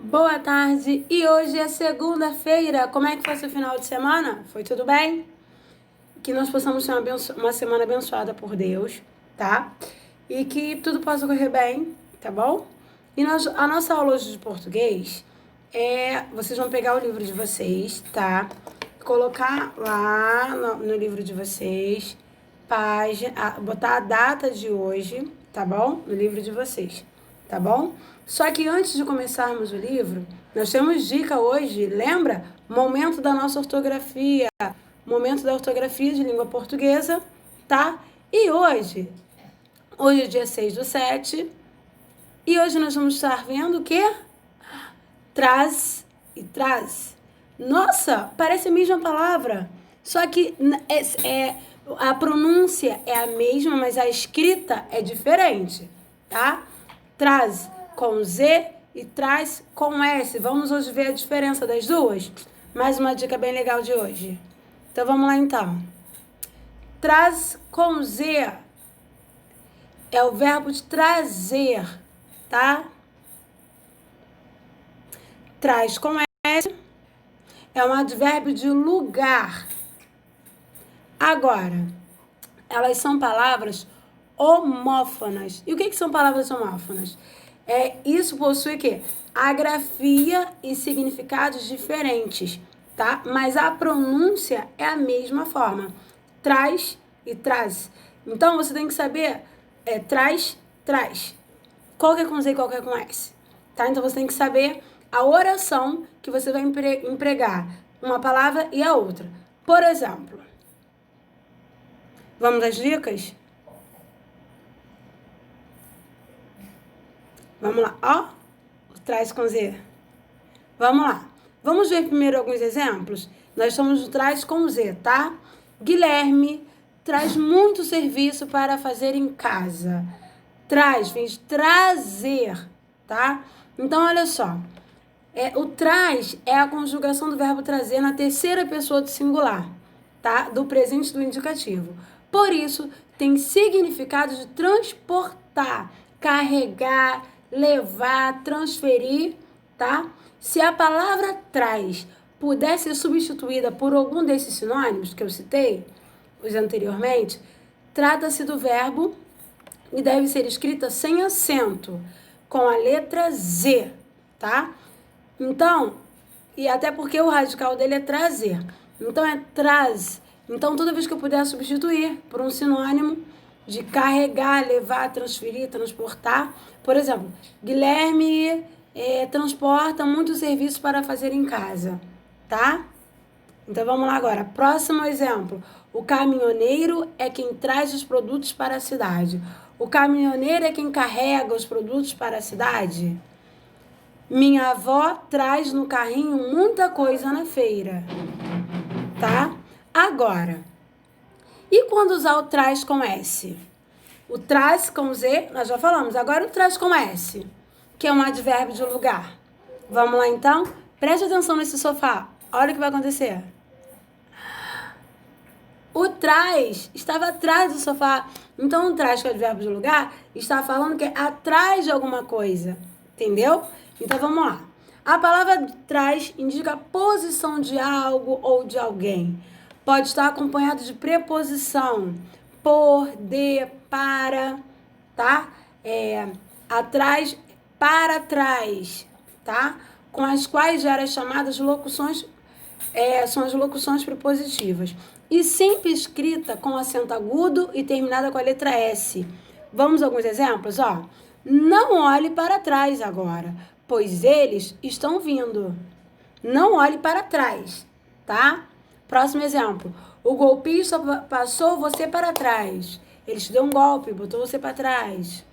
Boa tarde, e hoje é segunda-feira. Como é que foi seu final de semana? Foi tudo bem? Que nós possamos ter uma semana abençoada por Deus, tá? E que tudo possa correr bem, tá bom? E a nossa aula hoje de português vocês vão pegar o livro de vocês, tá? Colocar lá no livro de vocês, botar a data de hoje, tá bom? No livro de vocês, tá bom? Só que antes de começarmos o livro, nós temos dica hoje, lembra? Momento da nossa ortografia, momento da ortografia de língua portuguesa, tá? E hoje é dia 6/7, e hoje nós vamos estar vendo o quê? Traz e traz. Nossa, parece a mesma palavra, só que a pronúncia é a mesma, mas a escrita é diferente, tá? Traz com Z e traz com S. Vamos hoje ver a diferença das duas? Mais uma dica bem legal de hoje. Então vamos lá então. Traz com Z é o verbo de trazer, tá? Traz com S é um advérbio de lugar. Agora, elas são palavras homófonas. E o que são palavras homófonas? Isso possui o quê? A grafia e significados diferentes, tá? Mas a pronúncia é a mesma forma. Traz e traz. Então, você tem que saber traz, traz. Qual que é com Z e qual que é com S, tá? Então, você tem que saber a oração que você vai empregar uma palavra e a outra. Por exemplo, vamos às dicas? Vamos lá, ó, traz com Z. Vamos lá. Vamos ver primeiro alguns exemplos? Nós estamos no traz com Z, tá? Guilherme traz muito serviço para fazer em casa. Traz, vem de trazer, tá? Então, olha só. O traz é a conjugação do verbo trazer na terceira pessoa do singular, tá? Do presente do indicativo. Por isso, tem significado de transportar, carregar, levar, transferir, tá? Se a palavra traz puder ser substituída por algum desses sinônimos que eu citei, os anteriormente, trata-se do verbo e deve ser escrita sem acento, com a letra Z, tá? Então, e até porque o radical dele é trazer. Então, é traz. Então, toda vez que eu puder substituir por um sinônimo de carregar, levar, transferir, transportar. Por exemplo, Guilherme transporta muito serviço para fazer em casa, tá? Então, vamos lá agora. Próximo exemplo. O caminhoneiro é quem traz os produtos para a cidade. O caminhoneiro é quem carrega os produtos para a cidade. Minha avó traz no carrinho muita coisa na feira, tá? Agora, e quando usar o traz com S? O traz com Z, nós já falamos. Agora o traz com S, que é um advérbio de lugar. Vamos lá então? Preste atenção nesse sofá. Olha o que vai acontecer. O traz estava atrás do sofá. Então o traz, que é o advérbio de lugar, está falando que é atrás de alguma coisa. Entendeu? Então vamos lá. A palavra traz indica a posição de algo ou de alguém. Pode estar acompanhado de preposição. Por, de, para, tá? Atrás, para trás, tá? Com as quais gera chamadas locuções, são as locuções prepositivas. E sempre escrita com acento agudo e terminada com a letra S. Vamos a alguns exemplos, ó. Não olhe para trás agora, pois eles estão vindo. Não olhe para trás, tá? Próximo exemplo. O golpista passou você para trás. Ele te deu um golpe, botou você para trás.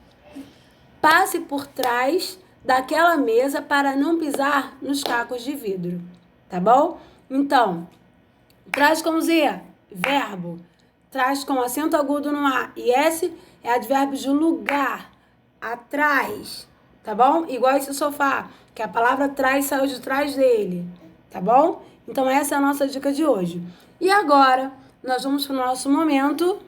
Passe por trás daquela mesa para não pisar nos cacos de vidro. Tá bom? Então, traz com Z, verbo. Traz com acento agudo no A e S é advérbio de lugar. Atrás. Tá bom? Igual esse sofá, que a palavra trás saiu de trás dele. Tá bom? Então, essa é a nossa dica de hoje. E agora, nós vamos para o nosso momento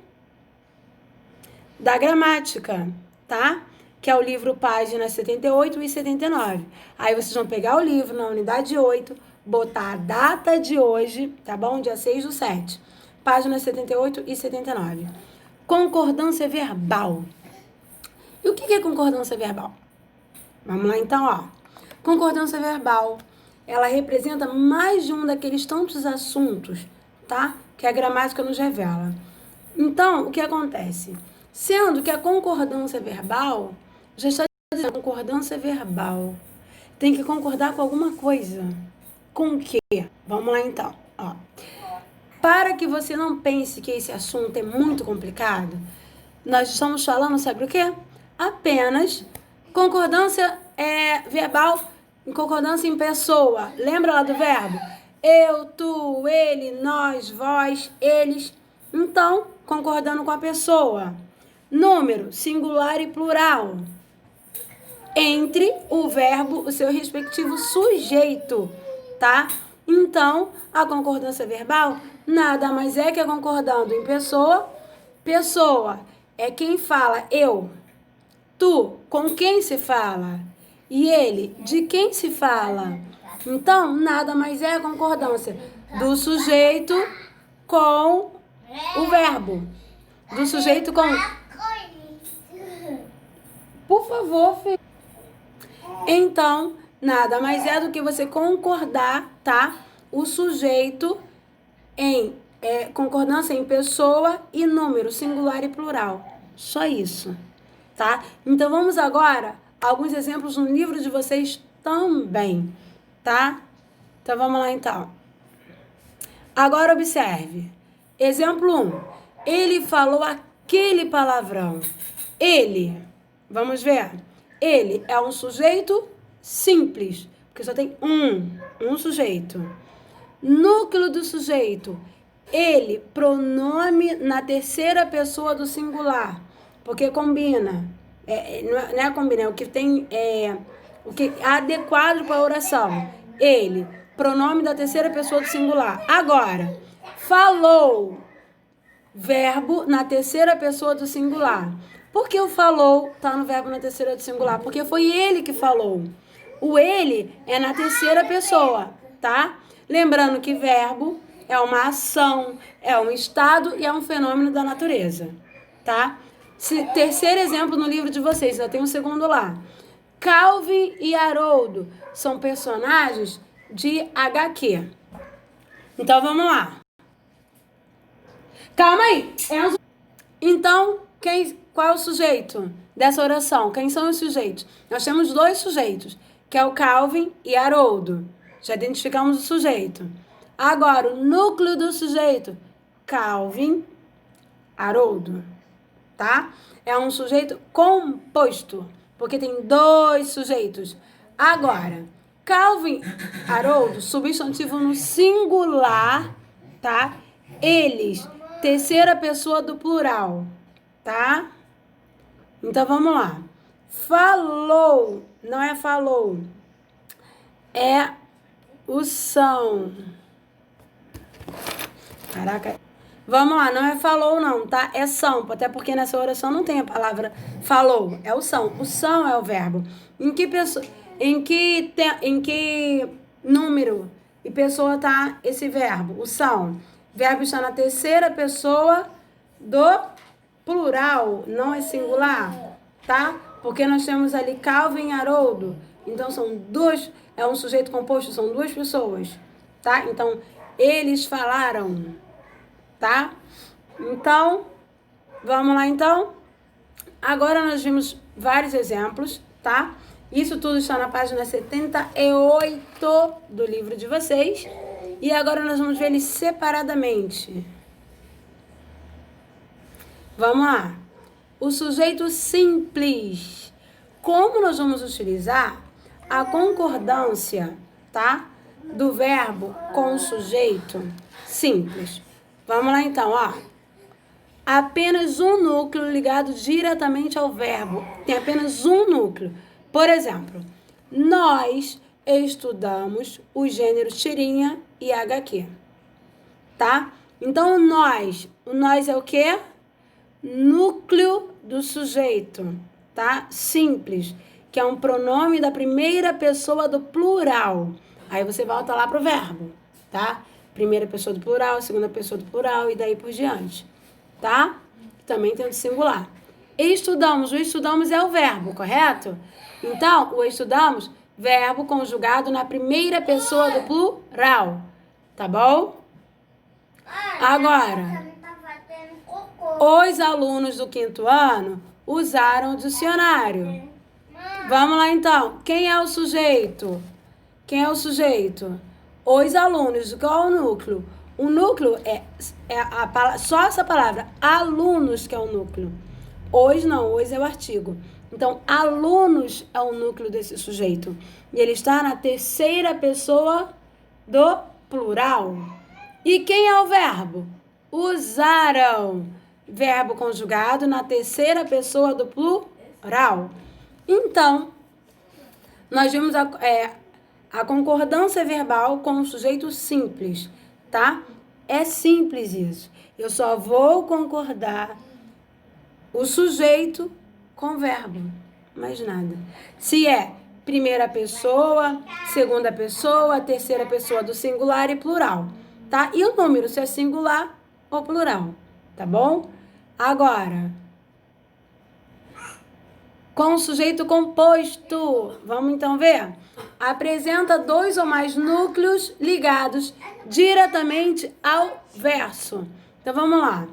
da gramática, tá? que é o livro páginas 78 e 79. Aí vocês vão pegar o livro na unidade 8, botar a data de hoje, tá bom? Dia 6/7. Páginas 78 e 79. Concordância verbal. E o que é concordância verbal? Vamos lá então, ó. Concordância verbal, ela representa mais de um daqueles tantos assuntos, tá? Que a gramática nos revela. Então, o que acontece? Sendo que a concordância verbal, já está dizendo, concordância verbal, tem que concordar com alguma coisa. Com o quê? Vamos lá então, ó. Para que você não pense que esse assunto é muito complicado, nós estamos falando sobre o quê? Apenas concordância verbal, concordância em pessoa. Lembra lá do verbo? Eu, tu, ele, nós, vós, eles. Então, concordando com a pessoa. Número, singular e plural. Entre o verbo, o seu respectivo sujeito, tá? Então, a concordância verbal nada mais é que concordando em pessoa. Pessoa é quem fala eu. Tu, com quem se fala? E ele, de quem se fala? Então, nada mais é a concordância do sujeito com o verbo. Do sujeito com... Por favor, filho. Então, nada mais é do que você concordar, tá? O sujeito em concordância em pessoa e número, singular e plural. Só isso, tá? Então, vamos agora a alguns exemplos no livro de vocês também, tá? Então, vamos lá, então. Agora, observe. Exemplo 1. Ele falou aquele palavrão. Ele, vamos ver. Ele é um sujeito simples, porque só tem um sujeito. Núcleo do sujeito. Ele, pronome na terceira pessoa do singular, porque combina. Não é combina, é o que tem, o que é adequado para a oração. Ele, pronome da terceira pessoa do singular. Agora, falou, verbo na terceira pessoa do singular. Por que o falou está no verbo na terceira do singular? Porque foi ele que falou. O ele é na terceira pessoa, tá? Lembrando que verbo é uma ação, é um estado e é um fenômeno da natureza, tá? Terceiro exemplo no livro de vocês, já tem um segundo lá. Calvin e Haroldo são personagens de HQ. Então, vamos lá. Calma aí. Então, qual é o sujeito dessa oração? Quem são os sujeitos? Nós temos dois sujeitos, que é o Calvin e Haroldo. Já identificamos o sujeito. Agora, o núcleo do sujeito, Calvin, Haroldo, tá? É um sujeito composto, porque tem dois sujeitos. Agora, Calvin, Haroldo, substantivo no singular, tá? Eles, terceira pessoa do plural, tá? Então, vamos lá. Falou, não é falou, é o são. Caraca. Vamos lá, não é falou não, tá? É são, até porque nessa oração não tem a palavra falou, é o são. O são é o verbo. Em que número e pessoa tá esse verbo? O são. O verbo está na terceira pessoa do plural, não é singular, tá? Porque nós temos ali Calvin e Haroldo. Então são dois, é um sujeito composto, são duas pessoas, tá? Então, eles falaram, tá? Então, vamos lá então. Agora nós vimos vários exemplos, tá? Isso tudo está na página 78 do livro de vocês. E agora nós vamos ver eles separadamente. Vamos lá. O sujeito simples. Como nós vamos utilizar a concordância, tá? Do verbo com o sujeito simples. Vamos lá então, ó. Apenas um núcleo ligado diretamente ao verbo. Tem apenas um núcleo. Por exemplo, nós estudamos os gêneros tirinha e HQ. Tá? Então, o nós é o quê? Núcleo do sujeito. tá? Simples, que é um pronome da primeira pessoa do plural. Aí você volta lá pro verbo, tá? Primeira pessoa do plural, segunda pessoa do plural e daí por diante, tá? Também tem o singular. Estudamos, o estudamos é o verbo, correto? Então, o estudamos, verbo conjugado na primeira pessoa do plural, tá bom? Agora, os alunos do 5º ano usaram o dicionário. Vamos lá então. Quem é o sujeito? Quem é o sujeito? Os alunos. Qual é o núcleo? O núcleo só essa palavra, alunos, que é o núcleo. Os não, os é o artigo. Então, alunos é o núcleo desse sujeito. E ele está na terceira pessoa do plural. E quem é o verbo? Usaram. Verbo conjugado na terceira pessoa do plural. Então, nós vimos a concordância verbal com o sujeito simples, tá? É simples isso. Eu só vou concordar o sujeito com o verbo, mais nada. Se é primeira pessoa, segunda pessoa, terceira pessoa do singular e plural, tá? E o número, se é singular ou plural, tá bom? Agora, com o sujeito composto, vamos então ver? Apresenta 2 ou mais núcleos ligados diretamente ao verso. Então vamos lá.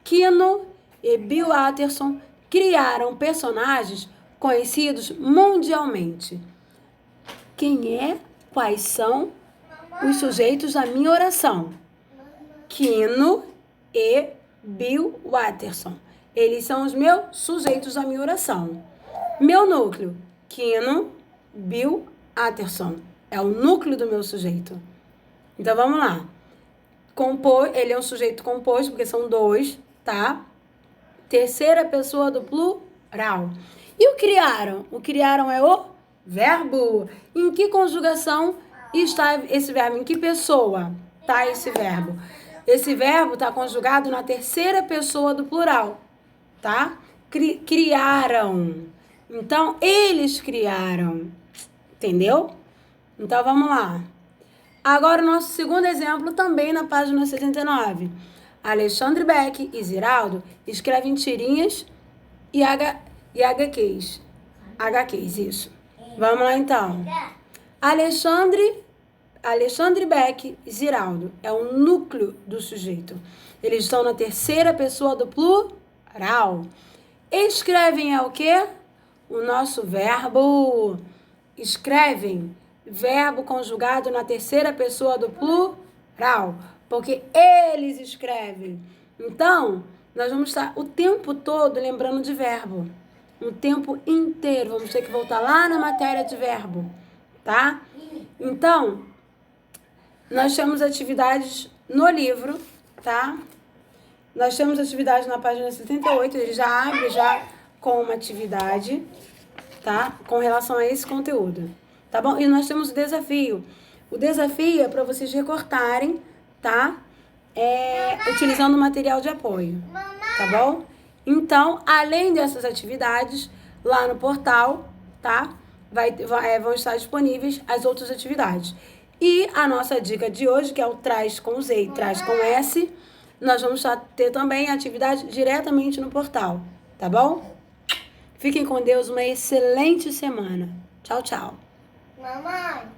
Kino e Bill Watterson criaram personagens conhecidos mundialmente. Quem é? Quais são os sujeitos da minha oração? Kino e Bill Watterson. Eles são os meus sujeitos da minha oração. Meu núcleo, Kino, Bill, Watterson. É o núcleo do meu sujeito. Então, vamos lá. Ele é um sujeito composto, porque são 2, tá? Terceira pessoa do plural. E o criaram? O criaram é o verbo. Em que conjugação está esse verbo? Em que pessoa está esse verbo? Esse verbo está conjugado na terceira pessoa do plural, tá? Criaram. Então, eles criaram. Entendeu? Então, vamos lá. Agora, o nosso segundo exemplo, também na página 79. Alexandre Beck e Ziraldo escrevem tirinhas e HQs. HQs, isso. Vamos lá, então. Alexandre Beck e Ziraldo é o núcleo do sujeito. Eles estão na terceira pessoa do plural. Escrevem é o quê? O nosso verbo. Escrevem, verbo conjugado na terceira pessoa do plural, porque eles escrevem. Então, nós vamos estar o tempo todo lembrando de verbo. O tempo inteiro. Vamos ter que voltar lá na matéria de verbo, tá? Então, nós temos atividades no livro, tá? Nós temos atividades na página 78, ele já abre já com uma atividade, tá? Com relação a esse conteúdo, tá bom? E nós temos o desafio. O desafio é para vocês recortarem, tá? Utilizando material de apoio, tá bom? Então, além dessas atividades, lá no portal, tá? Vão estar disponíveis as outras atividades. E a nossa dica de hoje, que é o traz com Z e traz com S, nós vamos ter também atividade diretamente no portal, tá bom? Fiquem com Deus, uma excelente semana. Tchau, tchau. Mamãe.